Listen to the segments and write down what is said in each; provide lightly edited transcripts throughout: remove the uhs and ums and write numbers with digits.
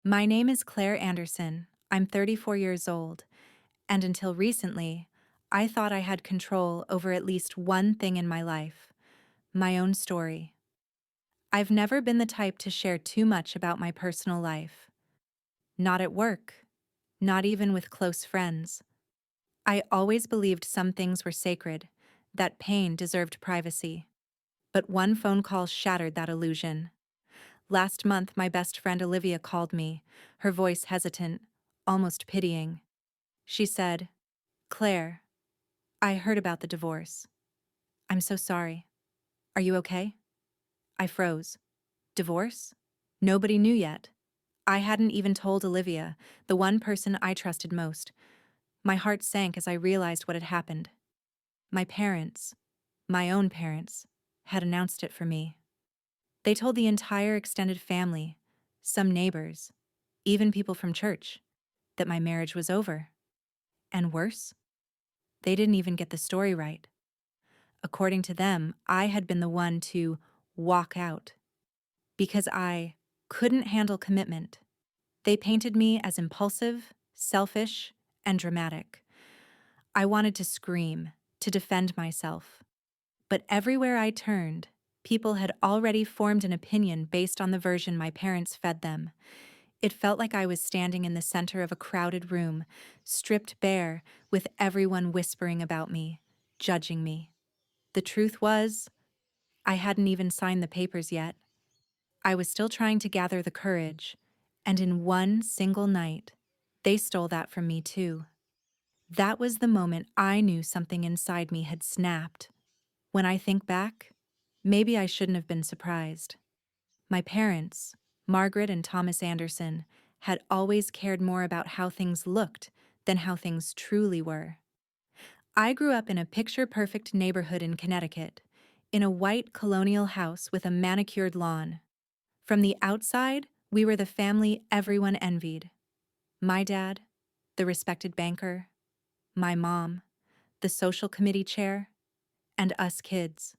My name is Claire Anderson. I'm 34 years old, and until recently, I thought I had control over at least one thing in my life: my own story. I've never been the type to share too much about my personal life. Not at work, not even with close friends. I always believed some things were sacred, that pain deserved privacy. But one phone call shattered that illusion. Last month, my best friend Olivia called me, her voice hesitant, almost pitying. She said, "Claire, I heard about the divorce. I'm so sorry. Are you okay?" I froze. Divorce? Nobody knew yet. I hadn't even told Olivia, the one person I trusted most. My heart sank as I realized what had happened. My parents, my own parents, had announced it for me. They told the entire extended family, some neighbors, even people from church, that my marriage was over. And worse, they didn't even get the story right. According to them, I had been the one to walk out because I couldn't handle commitment. They painted me as impulsive, selfish, and dramatic. I wanted to scream, to defend myself. But everywhere I turned, people had already formed an opinion based on the version my parents fed them. It felt like I was standing in the center of a crowded room, stripped bare, with everyone whispering about me, judging me. The truth was, I hadn't even signed the papers yet. I was still trying to gather the courage, and in one single night, they stole that from me too. That was the moment I knew something inside me had snapped. When I think back, maybe I shouldn't have been surprised. My parents, Margaret and Thomas Anderson, had always cared more about how things looked than how things truly were. I grew up in a picture-perfect neighborhood in Connecticut, in a white colonial house with a manicured lawn. From the outside, we were the family everyone envied. My dad, the respected banker; my mom, the social committee chair; and us kids,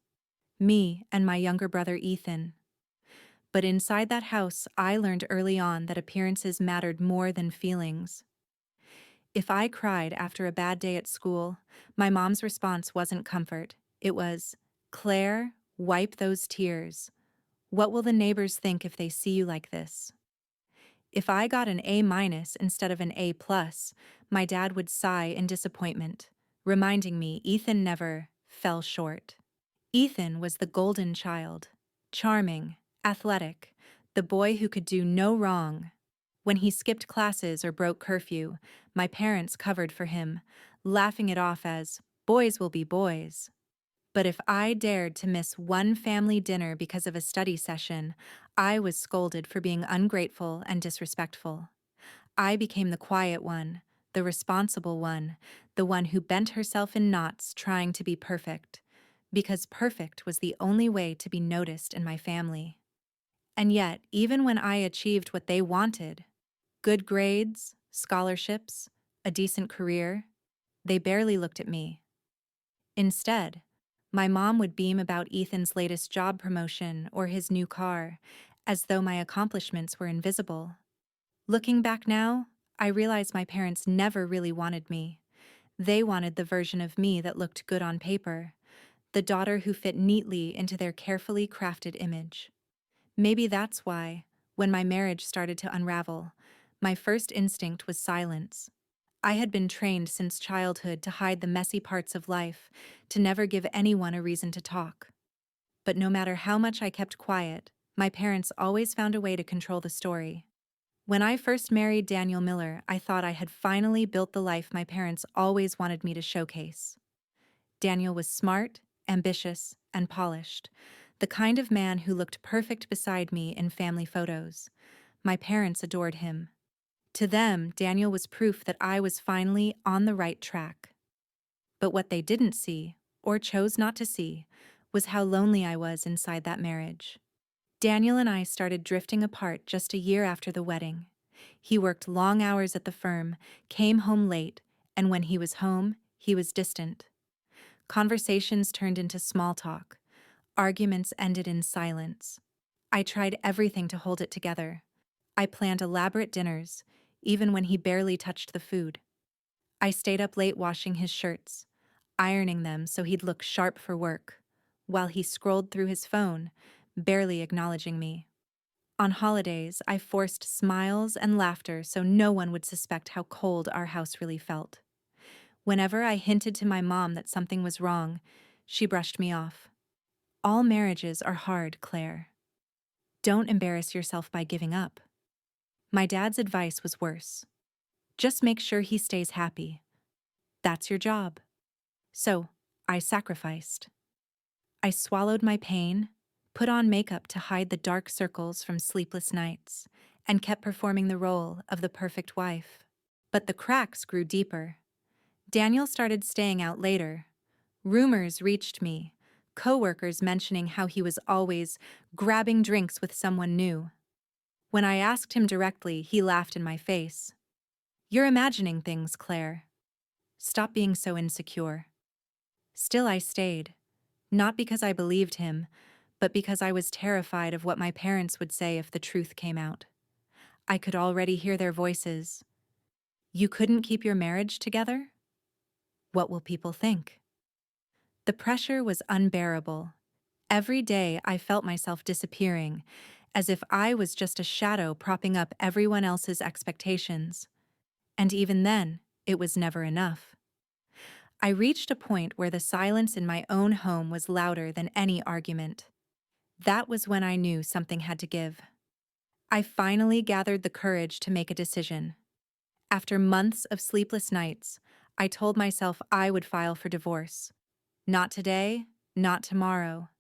me and my younger brother Ethan. But inside that house, I learned early on that appearances mattered more than feelings. If I cried after a bad day at school, my mom's response wasn't comfort. It was, "Claire, wipe those tears. What will the neighbors think if they see you like this?" If I got an A- instead of an A+, my dad would sigh in disappointment, reminding me Ethan never fell short. Ethan was the golden child, charming, athletic, the boy who could do no wrong. When he skipped classes or broke curfew, my parents covered for him, laughing it off as, "Boys will be boys." But if I dared to miss one family dinner because of a study session, I was scolded for being ungrateful and disrespectful. I became the quiet one, the responsible one, the one who bent herself in knots trying to be perfect, because perfect was the only way to be noticed in my family. And yet, even when I achieved what they wanted, good grades, scholarships, a decent career, they barely looked at me. Instead, my mom would beam about Ethan's latest job promotion or his new car, as though my accomplishments were invisible. Looking back now, I realize my parents never really wanted me. They wanted the version of me that looked good on paper, the daughter who fit neatly into their carefully crafted image. Maybe that's why, when my marriage started to unravel, my first instinct was silence. I had been trained since childhood to hide the messy parts of life, to never give anyone a reason to talk. But no matter how much I kept quiet, my parents always found a way to control the story. When I first married Daniel Miller, I thought I had finally built the life my parents always wanted me to showcase. Daniel was smart, ambitious, and polished, the kind of man who looked perfect beside me in family photos. My parents adored him. To them, Daniel was proof that I was finally on the right track. But what they didn't see, or chose not to see, was how lonely I was inside that marriage. Daniel and I started drifting apart just a year after the wedding. He worked long hours at the firm, came home late, and when he was home, he was distant. Conversations turned into small talk. Arguments ended in silence. I tried everything to hold it together. I planned elaborate dinners, even when he barely touched the food. I stayed up late washing his shirts, ironing them so he'd look sharp for work, while he scrolled through his phone, barely acknowledging me. On holidays, I forced smiles and laughter so no one would suspect how cold our house really felt. Whenever I hinted to my mom that something was wrong, she brushed me off. All marriages are hard, Claire. Don't embarrass yourself by giving up. My dad's advice was worse. Just make sure he stays happy. That's your job. So, I sacrificed. I swallowed my pain, put on makeup to hide the dark circles from sleepless nights, and kept performing the role of the perfect wife. But the cracks grew deeper. Daniel started staying out later. Rumors reached me, coworkers mentioning how he was always grabbing drinks with someone new. When I asked him directly, he laughed in my face. "You're imagining things, Claire. Stop being so insecure." Still, I stayed, not because I believed him, but because I was terrified of what my parents would say if the truth came out. I could already hear their voices. "You couldn't keep your marriage together? What will people think?" The pressure was unbearable. Every day I felt myself disappearing, as if I was just a shadow propping up everyone else's expectations. And even then, it was never enough. I reached a point where the silence in my own home was louder than any argument. That was when I knew something had to give. I finally gathered the courage to make a decision. After months of sleepless nights, I told myself I would file for divorce. Not today, not tomorrow,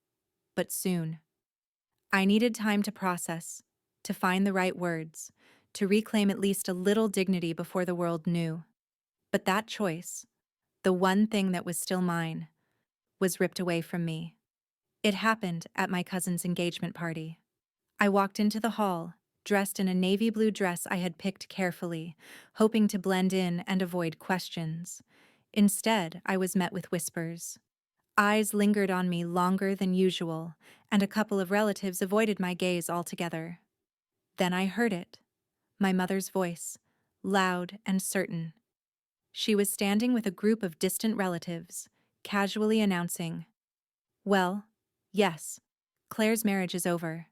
but soon. I needed time to process, to find the right words, to reclaim at least a little dignity before the world knew. But that choice, the one thing that was still mine, was ripped away from me. It happened at my cousin's engagement party. I walked into the hall, dressed in a navy blue dress I had picked carefully, hoping to blend in and avoid questions. Instead, I was met with whispers. Eyes lingered on me longer than usual, and a couple of relatives avoided my gaze altogether. Then I heard it, my mother's voice, loud and certain. She was standing with a group of distant relatives, casually announcing, "Well, yes, Claire's marriage is over."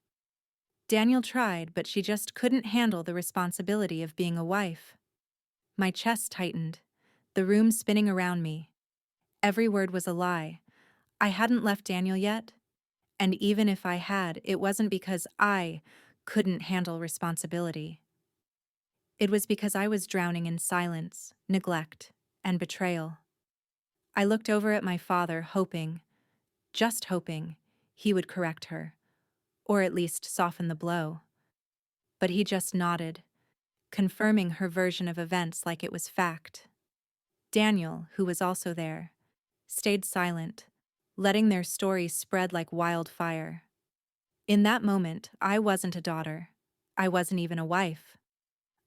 Daniel tried, but she just couldn't handle the responsibility of being a wife. My chest tightened, the room spinning around me. Every word was a lie. I hadn't left Daniel yet, and even if I had, it wasn't because I couldn't handle responsibility. It was because I was drowning in silence, neglect, and betrayal. I looked over at my father, hoping, just hoping, he would correct her, or at least soften the blow. But he just nodded, confirming her version of events like it was fact. Daniel, who was also there, stayed silent, letting their story spread like wildfire. In that moment, I wasn't a daughter. I wasn't even a wife.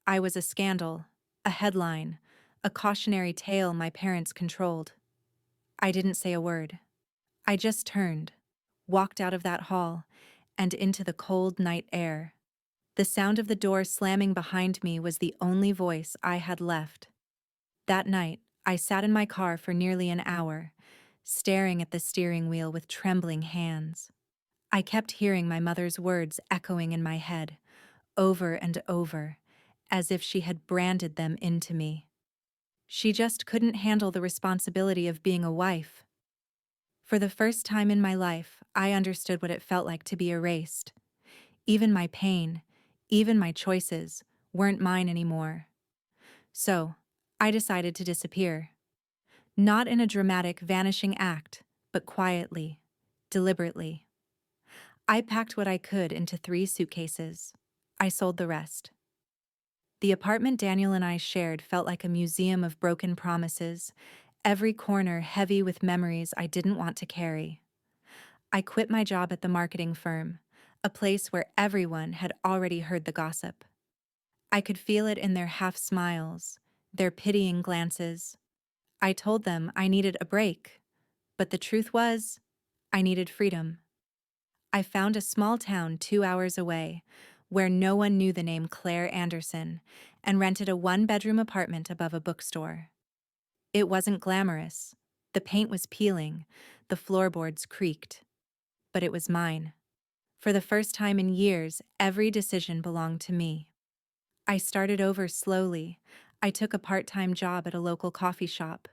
I was a scandal, a headline, a cautionary tale my parents controlled. I didn't say a word. I just turned, walked out of that hall, and into the cold night air. The sound of the door slamming behind me was the only voice I had left. That night, I sat in my car for nearly an hour, staring at the steering wheel with trembling hands. I kept hearing my mother's words echoing in my head, over and over, as if she had branded them into me. She just couldn't handle the responsibility of being a wife. For the first time in my life, I understood what it felt like to be erased. Even my pain, even my choices, weren't mine anymore. So, I decided to disappear. Not in a dramatic, vanishing act, but quietly, deliberately. I packed what I could into 3 suitcases. I sold the rest. The apartment Daniel and I shared felt like a museum of broken promises, every corner heavy with memories I didn't want to carry. I quit my job at the marketing firm, a place where everyone had already heard the gossip. I could feel it in their half smiles, their pitying glances. I told them I needed a break, but the truth was, I needed freedom. I found a small town 2 hours away, where no one knew the name Claire Anderson, and rented a one-bedroom apartment above a bookstore. It wasn't glamorous. The paint was peeling, the floorboards creaked. But it was mine. For the first time in years, every decision belonged to me. I started over slowly. I took a part-time job at a local coffee shop.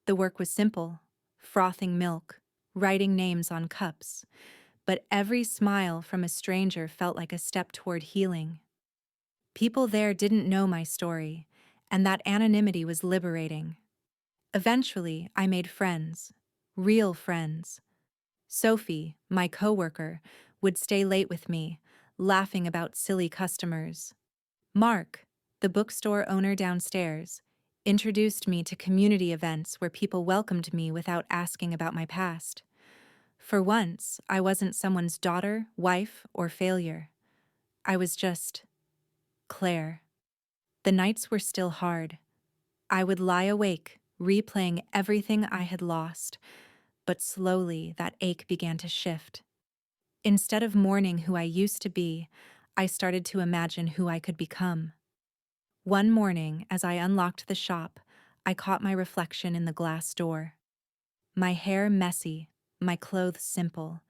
The work was simple: frothing milk, writing names on cups. But every smile from a stranger felt like a step toward healing. People there didn't know my story, and that anonymity was liberating. Eventually, I made friends. Real friends. Sophie, my coworker, would stay late with me, laughing about silly customers. Mark, the bookstore owner downstairs, introduced me to community events where people welcomed me without asking about my past. For once, I wasn't someone's daughter, wife, or failure. I was just Claire. The nights were still hard. I would lie awake, replaying everything I had lost, but slowly that ache began to shift. Instead of mourning who I used to be, I started to imagine who I could become. One morning, as I unlocked the shop, I caught my reflection in the glass door. My hair messy, my clothes simple,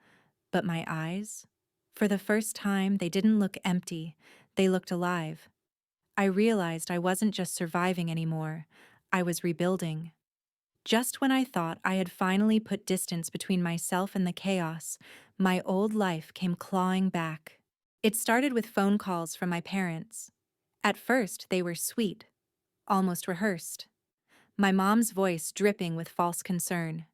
but my eyes? For the first time, they didn't look empty, they looked alive. I realized I wasn't just surviving anymore, I was rebuilding. Just when I thought I had finally put distance between myself and the chaos, my old life came clawing back. It started with phone calls from my parents. At first, they were sweet, almost rehearsed. My mom's voice dripping with false concern.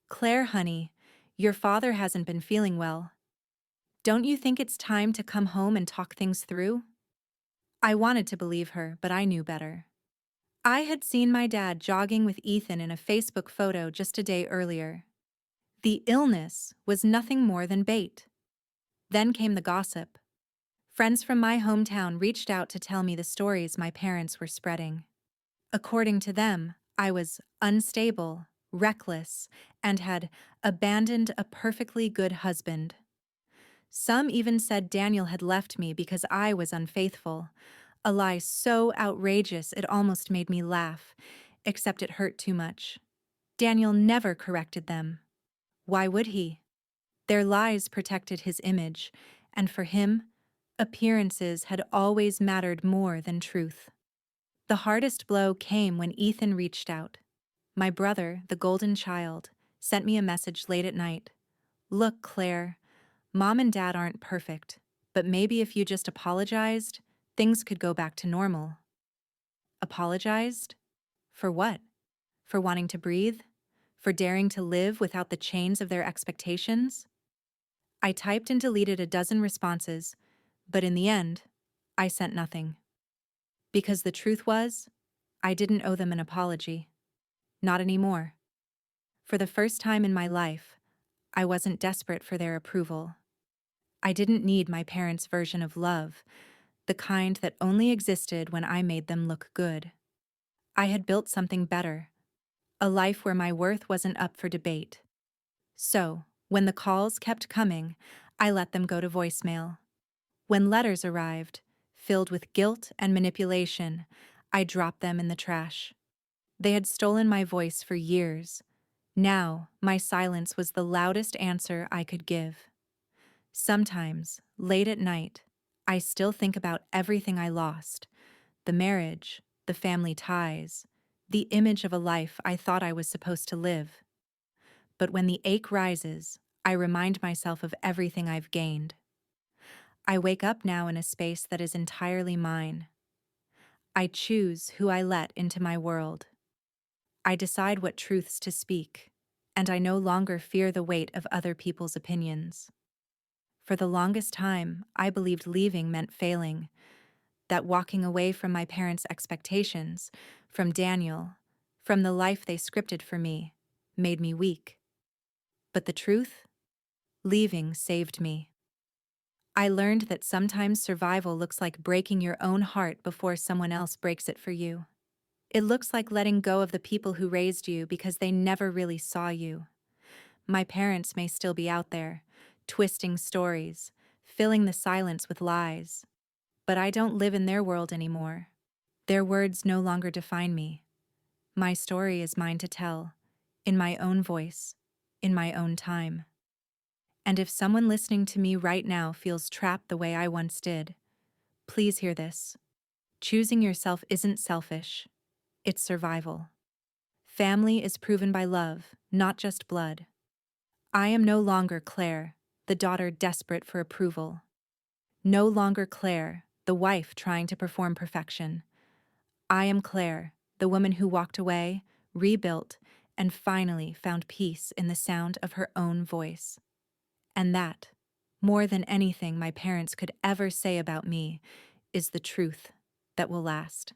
"Claire, honey, your father hasn't been feeling well. Don't you think it's time to come home and talk things through?" I wanted to believe her, but I knew better. I had seen my dad jogging with Ethan in a Facebook photo just a day earlier. The illness was nothing more than bait. Then came the gossip. Friends from my hometown reached out to tell me the stories my parents were spreading. According to them, I was unstable, reckless, and had abandoned a perfectly good husband. Some even said Daniel had left me because I was unfaithful, a lie so outrageous it almost made me laugh, except it hurt too much. Daniel never corrected them. Why would he? Their lies protected his image, and for him, appearances had always mattered more than truth. The hardest blow came when Ethan reached out. My brother, the golden child, sent me a message late at night. "Look, Claire, Mom and Dad aren't perfect, but maybe if you just apologized, things could go back to normal." Apologized? For what? For wanting to breathe? For daring to live without the chains of their expectations? I typed and deleted a dozen responses, but in the end, I sent nothing. Because the truth was, I didn't owe them an apology. Not anymore. For the first time in my life, I wasn't desperate for their approval. I didn't need my parents' version of love, the kind that only existed when I made them look good. I had built something better, a life where my worth wasn't up for debate. So, when the calls kept coming, I let them go to voicemail. When letters arrived, filled with guilt and manipulation, I dropped them in the trash. They had stolen my voice for years. Now, my silence was the loudest answer I could give. Sometimes, late at night, I still think about everything I lost: the marriage, the family ties, the image of a life I thought I was supposed to live. But when the ache rises, I remind myself of everything I've gained. I wake up now in a space that is entirely mine. I choose who I let into my world. I decide what truths to speak, and I no longer fear the weight of other people's opinions. For the longest time, I believed leaving meant failing, that walking away from my parents' expectations, from Daniel, from the life they scripted for me, made me weak. But the truth? Leaving saved me. I learned that sometimes survival looks like breaking your own heart before someone else breaks it for you. It looks like letting go of the people who raised you because they never really saw you. My parents may still be out there, twisting stories, filling the silence with lies. But I don't live in their world anymore. Their words no longer define me. My story is mine to tell, in my own voice, in my own time. And if someone listening to me right now feels trapped the way I once did, please hear this. Choosing yourself isn't selfish, it's survival. Family is proven by love, not just blood. I am no longer Claire, the daughter desperate for approval. No longer Claire, the wife trying to perform perfection. I am Claire, the woman who walked away, rebuilt, and finally found peace in the sound of her own voice. And that, more than anything my parents could ever say about me, is the truth that will last.